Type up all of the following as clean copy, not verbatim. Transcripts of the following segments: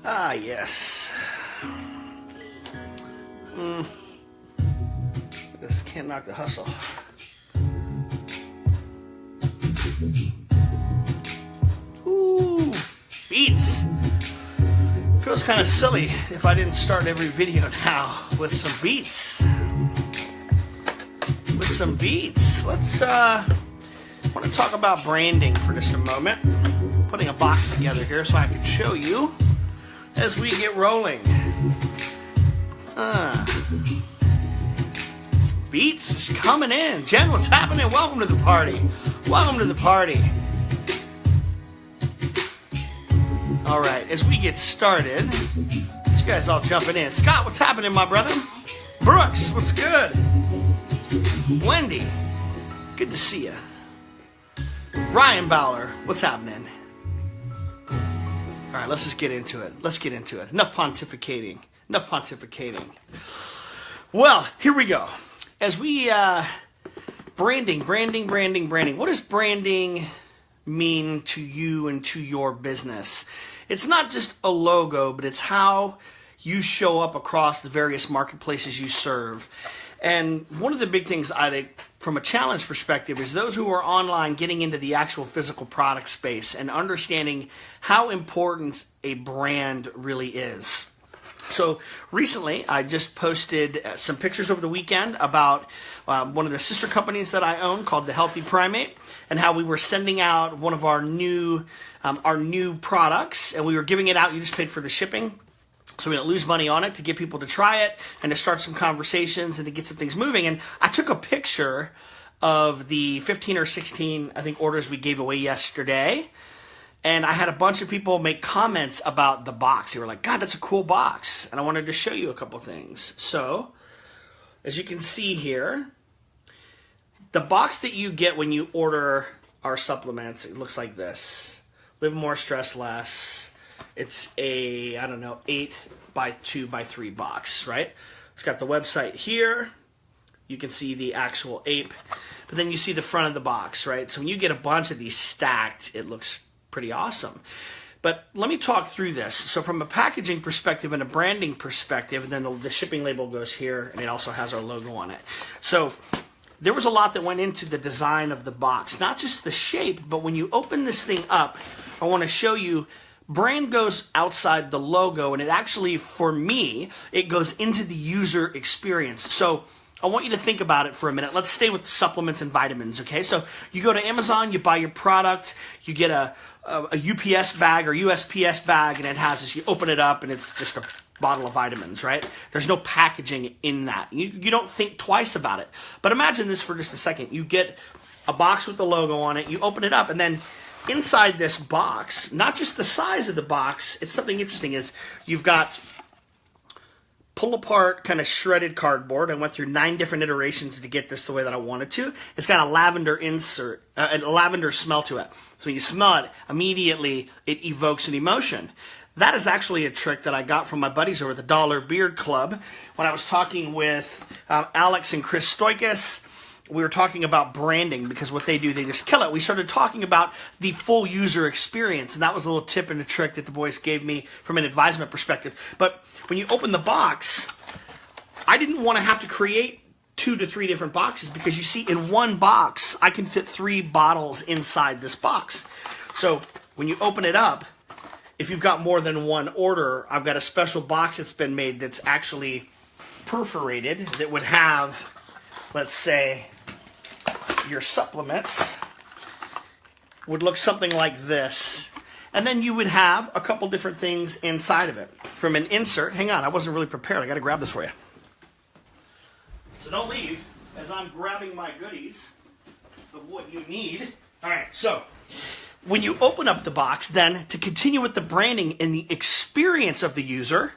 Ah, yes. This can't knock the hustle. Ooh, beets. Feels kind of silly if I didn't start every video now with some beets. Let's want to talk about branding for just a moment. Putting a box together here so I can show you as we get rolling. Beets is coming in. Jen, what's happening? Welcome to the party. Welcome to the party. All right, as we get started, you guys all jumping in. Scott, what's happening, my brother? Brooks, what's good? Wendy, good to see you. Ryan Bowler, what's happening? All right, let's just get into it. Let's get into it. Enough pontificating. Enough pontificating. Well, here we go. As we, branding. What does branding mean to you and to your business? It's not just a logo, but it's how you show up across the various marketplaces you serve. And one of the big things from a challenge perspective is those who are online getting into the actual physical product space and understanding how important a brand really is. So recently, I just posted some pictures over the weekend about one of the sister companies that I own called the Healthy Primate, and how we were sending out one of our new products, and we were giving it out. You just paid for the shipping, so we don't lose money on it, to get people to try it and to start some conversations and to get some things moving. And I took a picture of the 15 or 16, I think, orders we gave away yesterday. And I had a bunch of people make comments about the box. They were like, God, that's a cool box. And I wanted to show you a couple things. So, as you can see here, the box that you get when you order our supplements, it looks like this. Live more, stress less. It's a, 8 by 2 by 3 box, right? It's got the website here. You can see the actual ape. But then you see the front of the box, right? So when you get a bunch of these stacked, it looks pretty awesome. But let me talk through this. So from a packaging perspective and a branding perspective, and then the shipping label goes here, and it also has our logo on it. So there was a lot that went into the design of the box, not just the shape, but when you open this thing up, I want to show you, brand goes outside the logo, and it actually, for me, it goes into the user experience. So I want you to think about it for a minute. Let's stay with supplements and vitamins, okay? So you go to Amazon, you buy your product, you get a UPS bag or USPS bag, and it has this, you open it up, and it's just a bottle of vitamins, right? There's no packaging in that. You don't think twice about it. But imagine this for just a second. You get a box with the logo on it, you open it up, and then inside this box, not just the size of the box, it's something interesting is you've got pull apart kind of shredded cardboard. I went through 9 different iterations to get this the way that I wanted to. It's got a lavender a lavender smell to it. So when you smell it, immediately it evokes an emotion. That is actually a trick that I got from my buddies over at the Dollar Beard Club. When I was talking with Alex and Chris Stoikis, we were talking about branding, because what they do, they just kill it. We started talking about the full user experience, and that was a little tip and a trick that the boys gave me from an advisement perspective. But when you open the box, I didn't want to have to create 2 to 3 different boxes, because you see, in one box, I can fit 3 bottles inside this box. So when you open it up, if you've got more than one order, I've got a special box that's been made that's actually perforated, that would have, let's say, your supplements would look something like this. And then you would have a couple different things inside of it. From an insert, hang on, I wasn't really prepared. I got to grab this for you. So don't leave as I'm grabbing my goodies of what you need. All right, so when you open up the box, then to continue with the branding and the experience of the user,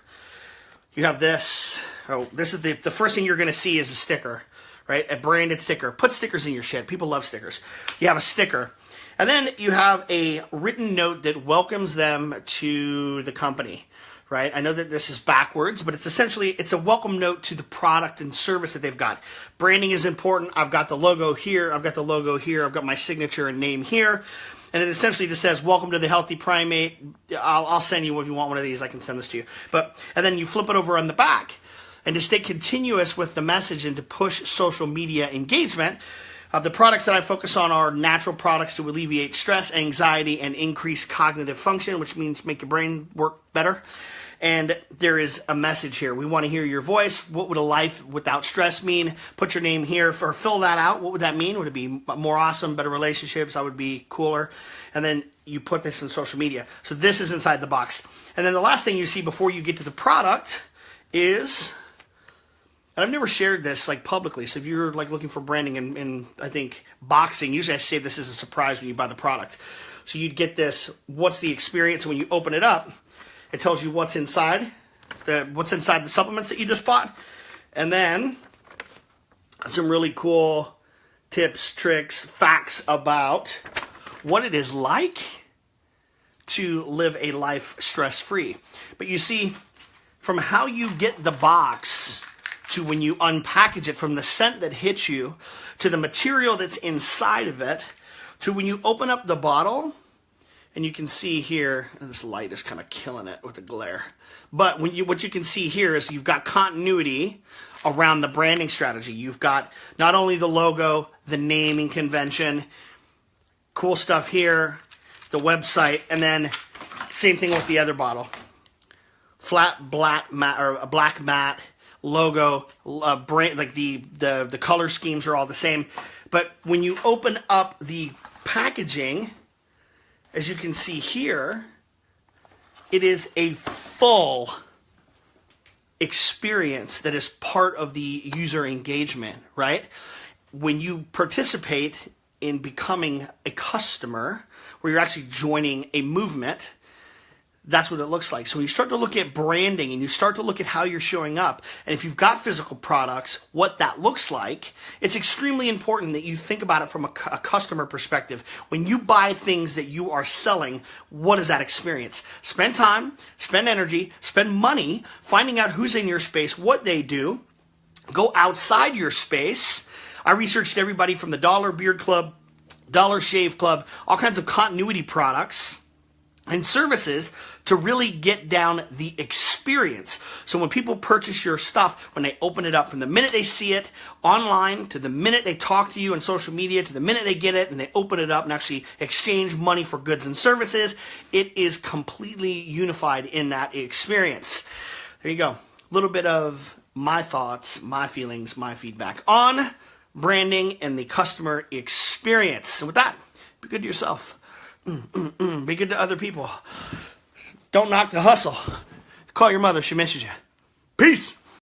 you have this. Oh, this is the first thing you're going to see is a sticker. Right? A branded sticker. Put stickers in your shit. People love stickers. You have a sticker. And then you have a written note that welcomes them to the company. Right? I know that this is backwards, but it's essentially, it's a welcome note to the product and service that they've got. Branding is important. I've got the logo here. I've got the logo here. I've got my signature and name here. And it essentially just says, welcome to the Healthy Primate. I'll send you, if you want one of these, I can send this to you. And then you flip it over on the back. And to stay continuous with the message and to push social media engagement, the products that I focus on are natural products to alleviate stress, anxiety, and increase cognitive function, which means make your brain work better. And there is a message here. We want to hear your voice. What would a life without stress mean? Put your name here, or fill that out. What would that mean? Would it be more awesome, better relationships? I would be cooler. And then you put this in social media. So this is inside the box. And then the last thing you see before you get to the product is, and I've never shared this like publicly, so if you're like looking for branding in I think boxing, usually I say this as a surprise when you buy the product. So you'd get this, what's the experience? When you open it up, it tells you what's inside the supplements that you just bought. And then some really cool tips, tricks, facts about what it is like to live a life stress-free. But you see, from how you get the box to when you unpackage it, from the scent that hits you to the material that's inside of it to when you open up the bottle. And you can see here, this light is kind of killing it with the glare. But what you can see here is you've got continuity around the branding strategy. You've got not only the logo, the naming convention, cool stuff here, the website, and then same thing with the other bottle. Flat black matte, or a black matte logo, brand, like the color schemes are all the same. But when you open up the packaging, as you can see here, it is a full experience that is part of the user engagement, right? When you participate in becoming a customer, where you're actually joining a movement, that's what it looks like. So when you start to look at branding and you start to look at how you're showing up, and if you've got physical products, what that looks like, it's extremely important that you think about it from a customer perspective. When you buy things that you are selling, what is that experience? Spend time, spend energy, spend money finding out who's in your space, what they do. Go outside your space. I researched everybody from the Dollar Beard Club, Dollar Shave Club, all kinds of continuity products and services to really get down the experience. So when people purchase your stuff, when they open it up, from the minute they see it online to the minute they talk to you on social media to the minute they get it and they open it up and actually exchange money for goods and services, it is completely unified in that experience. There you go. A little bit of my thoughts, my feelings, my feedback on branding and the customer experience. And with that, be good to yourself. Be good to other people. Don't knock the hustle. Call your mother. She misses you. Peace.